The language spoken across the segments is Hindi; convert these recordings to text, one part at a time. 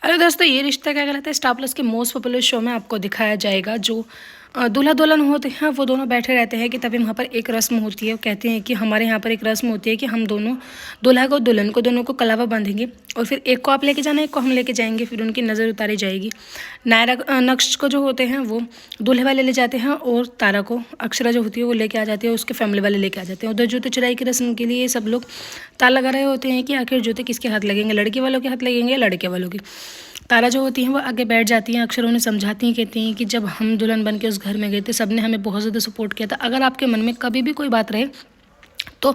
हेलो दोस्तों, ये रिश्ता क्या कहलाता है स्टार प्लस के मोस्ट पॉपुलर शो में आपको दिखाया जाएगा। जो दूल्हा दुल्हन होते हैं वो दोनों बैठे रहते हैं कि तभी वहाँ पर एक रस्म होती है। वो कहते हैं कि हमारे यहाँ पर एक रस्म होती है कि हम दोनों दूल्हा को दुल्हन को दोनों को कलावा बांधेंगे और फिर एक को आप लेके जाना, एक को हम लेके जाएंगे। फिर उनकी नज़र उतारी जाएगी। नायरा नक्श को जो होते हैं वो दूल्हे वाले ले जाते हैं और तारा को अक्षरा जो होती है वो लेके आ जाती है, उसके फैमिली वाले लेके आ जाते हैं। उधर जूते चुराई की रस्म के लिए सब लोग ताल लगा रहे होते हैं कि आखिर जूते किसके हाथ लगेंगे, लड़की वालों के हाथ लगेंगे या लड़के वालों की। तारा जो होती हैं वो आगे बैठ जाती हैं। अक्षर उन्हें समझाती हैं, कहती हैं कि जब हम दुल्हन बन के उस घर में गए थे सबने हमें बहुत ज़्यादा सपोर्ट किया था। अगर आपके मन में कभी भी कोई बात रहे तो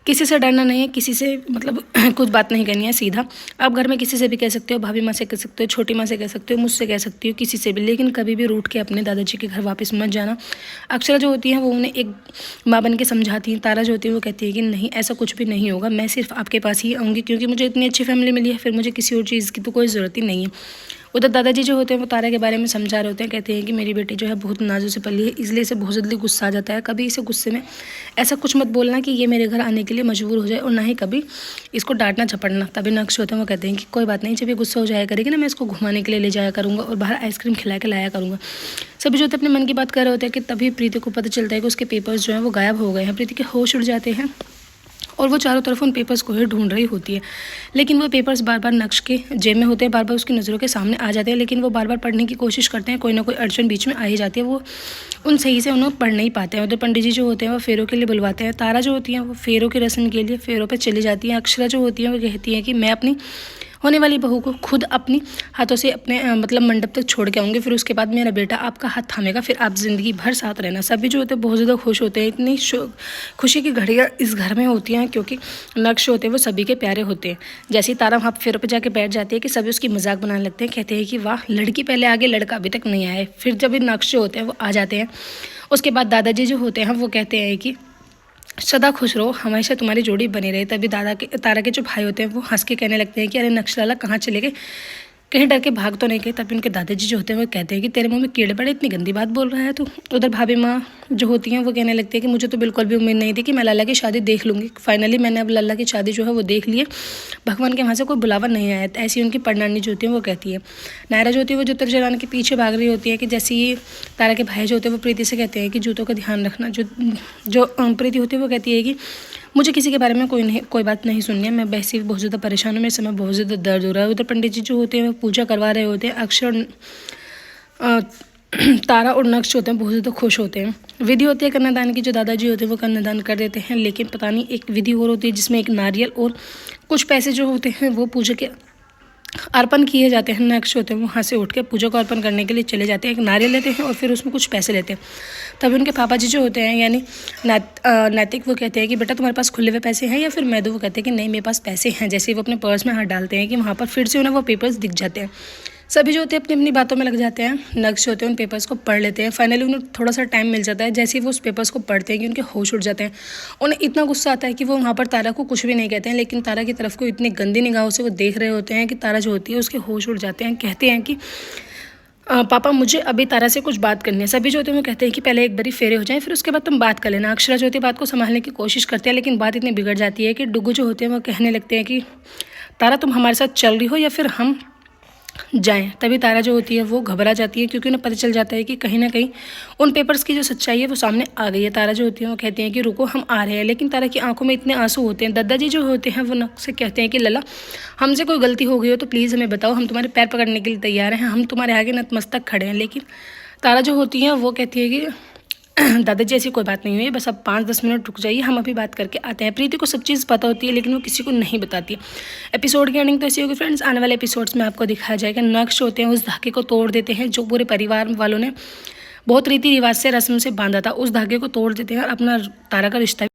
किसी से डरना नहीं है, किसी से मतलब कुछ बात नहीं करनी है। सीधा आप घर में किसी से भी कह सकते हो, भाभी माँ से कह सकते हो, छोटी माँ से कह सकते हो, मुझसे कह सकती हो, किसी से भी, लेकिन कभी भी रूठ के अपने दादाजी के घर वापस मत जाना। अक्षरा जो होती है वो उन्हें एक माँ बन के समझाती हैं। तारा जो होती है वो कहती है कि नहीं, ऐसा कुछ भी नहीं होगा, मैं सिर्फ आपके पास ही आऊँगी क्योंकि मुझे इतनी अच्छी फैमिली मिली है, फिर मुझे किसी और चीज़ की तो कोई ज़रूरत ही नहीं है। उधर दादाजी जो होते हैं वो तारा के बारे में समझा रहे होते हैं। कहते हैं कि मेरी बेटी जो है बहुत नाजुक से पली है, इसलिए इसे बहुत जल्दी गुस्सा आ जाता है। कभी इसे गुस्से में ऐसा कुछ मत बोलना कि ये मेरे घर आने के लिए मजबूर हो जाए, और ना ही कभी इसको डांटना झपड़ना। तभी नक्श होते हैं वो कहते हैं कि कोई बात नहीं, जब ये गुस्सा हो जाया करेगी ना मैं इसको घुमाने के लिए ले जाया करूँगा और बाहर आइसक्रीम खिला के लाया करूँगा। सभी जो होते हैं अपने मन की बात कर रहे होते हैं कि तभी प्रीति को पता चलता है कि उसके पेपर्स जो हैं वो गायब हो गए हैं। प्रीति के होश उड़ जाते हैं और वो चारों तरफ उन पेपर्स को ही ढूंढ रही होती है, लेकिन वो पेपर्स बार बार नक्श के जेब में होते हैं, बार बार उसकी नज़रों के सामने आ जाते हैं। लेकिन वो बार बार पढ़ने की कोशिश करते हैं, कोई ना कोई अड़चन बीच में आ ही जाती है, वो उन सही से उन्हें पढ़ नहीं पाते हैं। उधर पंडित जी जो होते हैं वो फेरों के लिए बुलवाते हैं। तारा जो होती है वो फेरों की रस्म के लिए फेरों पर चली जाती है। अक्षरा जो होती है वो कहती है कि मैं अपनी होने वाली बहू को खुद अपनी हाथों से अपने मतलब मंडप तक छोड़ के आऊँगी, फिर उसके बाद मेरा बेटा आपका हाथ थामेगा, फिर आप ज़िंदगी भर साथ रहना। सभी जो होते हैं बहुत ज़्यादा खुश होते हैं। इतनी खुशी की घड़ियाँ इस घर में होती हैं क्योंकि नक्श होते हैं वो सभी के प्यारे होते हैं। जैसे ही तारा वहाँ फेरों पर जाके बैठ जाती है कि सभी उसकी मजाक बनाने लगते हैं। कहते हैं कि वाह, लड़की पहले आगे, लड़का अभी तक नहीं आया। फिर जब ये नक्श होते हैं वो आ जाते हैं, उसके बाद दादाजी जो होते हैं वो कहते हैं कि सदा खुश रहो, हमेशा तुम्हारी जोड़ी बनी रहे। तभी तारा के जो भाई होते हैं वो हंस के कहने लगते हैं कि अरे नक्श लाला कहाँ चले गए, कहीं डर के भाग तो नहीं गए। तभी उनके दादाजी जो होते हैं वो कहते हैं कि तेरे मुंह में कीड़े पड़े, इतनी गंदी बात बोल रहा है तू। उधर भाभी माँ जो होती हैं वो कहने लगती है कि मुझे तो बिल्कुल भी उम्मीद नहीं थी कि मैं लल्ला की शादी देख लूँगी। फाइनली मैंने अब लल्ला की शादी जो है वो देख ली है, भगवान के वहाँ से कोई बुलावा नहीं आया। ऐसी उनकी परनानी जो होती है वो कहती है। नायरा जो होती है वो जूते चुराने के पीछे भाग रही होती है कि जैसे ही तारा के भाई जो होते हैं वो प्रीति से कहते हैं कि जूतों का ध्यान रखना। जो प्रीति होती है वो कहती है कि मुझे किसी के बारे में कोई बात नहीं सुननी है, मैं वैसे भी बहुत ज़्यादा परेशान हूँ, मेरे समय बहुत ज़्यादा दर्द हो रहा है। उधर पंडित जी जो होते हैं वो पूजा करवा रहे होते हैं। अक्षर तारा और नक्श होते हैं बहुत ज़्यादा खुश होते हैं। विधि होती है कन्यादान की, जो दादाजी होते हैं वो कन्यादान कर देते हैं, लेकिन पता नहीं एक विधि और होती है जिसमें एक नारियल और कुछ पैसे जो होते हैं वो पूजा के अर्पण किए जाते हैं। नक्श होते हैं वहाँ से उठ के पूजा को अर्पण करने के लिए चले जाते हैं। एक नारियल लेते हैं और फिर उसमें कुछ पैसे लेते हैं। तभी उनके पापा जी जो होते हैं यानी नैतिक वो कहते हैं कि बेटा तुम्हारे पास खुले हुए पैसे हैं या फिर मैदू वो कहते हैं कि नहीं मेरे पास पैसे हैं। जैसे ही वो अपने पर्स में हाथ डालते हैं कि वहाँ पर फिर से उन्हें वो पेपर्स दिख जाते हैं। सभी जो होते हैं अपनी अपनी बातों में लग जाते हैं। नक्श होते हैं उन पेपर्स को पढ़ लेते हैं। फाइनली उन्हें थोड़ा सा टाइम मिल जाता है। जैसे ही वो उस पेपर्स को पढ़ते हैं कि उनके होश उड़ जाते हैं। उन्हें इतना गुस्सा आता है कि वो वहाँ पर तारा को कुछ भी नहीं कहते हैं, लेकिन तारा की तरफ को इतनी गंदी निगाहों से वो देख रहे होते हैं कि तारा जो होती है उसके होश उड़ जाते हैं। कहते हैं कि पापा मुझे अभी तारा से कुछ बात करनी है। सभी जो होते हैं वो कहते हैं कि पहले एक बारी फेरे हो जाएं, फिर उसके बाद तुम बात कर लेना। अक्षरा जो होती है बात को संभालने की कोशिश करते हैं, लेकिन बात इतनी बिगड़ जाती है कि डुगू जो होते हैं वो कहने लगते हैं कि तारा तुम हमारे साथ चल रही हो या फिर हम जाएं। तभी तारा जो होती है वो घबरा जाती है क्योंकि उन्हें पता चल जाता है कि कहीं ना कहीं उन पेपर्स की जो सच्चाई है वो सामने आ गई है। तारा जो होती है वो कहते हैं कि रुको हम आ रहे हैं, लेकिन तारा की आंखों में इतने आंसू होते हैं। दादाजी जो होते हैं वो नक्श से कहते हैं कि लला हमसे कोई गलती हो गई हो तो प्लीज़ हमें बताओ, हम तुम्हारे पैर पकड़ने के लिए तैयार हैं, हम तुम्हारे आगे नतमस्तक खड़े हैं। लेकिन तारा जो होती है वो कहती है कि दादाजी ऐसी कोई बात नहीं हुई है, बस अब 5-10 मिनट रुक जाइए, हम अभी बात करके आते हैं। प्रीति को सब चीज़ पता होती है लेकिन वो किसी को नहीं बताती है। एपिसोड की एंडिंग तो ऐसी होगी फ्रेंड्स, आने वाले एपिसोड्स में आपको दिखाया जाएगा। नक्श होते हैं उस धागे को तोड़ देते हैं जो पूरे परिवार वालों ने बहुत रीति रिवाज से रस्म से बांधा था, उस धागे को तोड़ देते हैं और अपना तारा का रिश्ता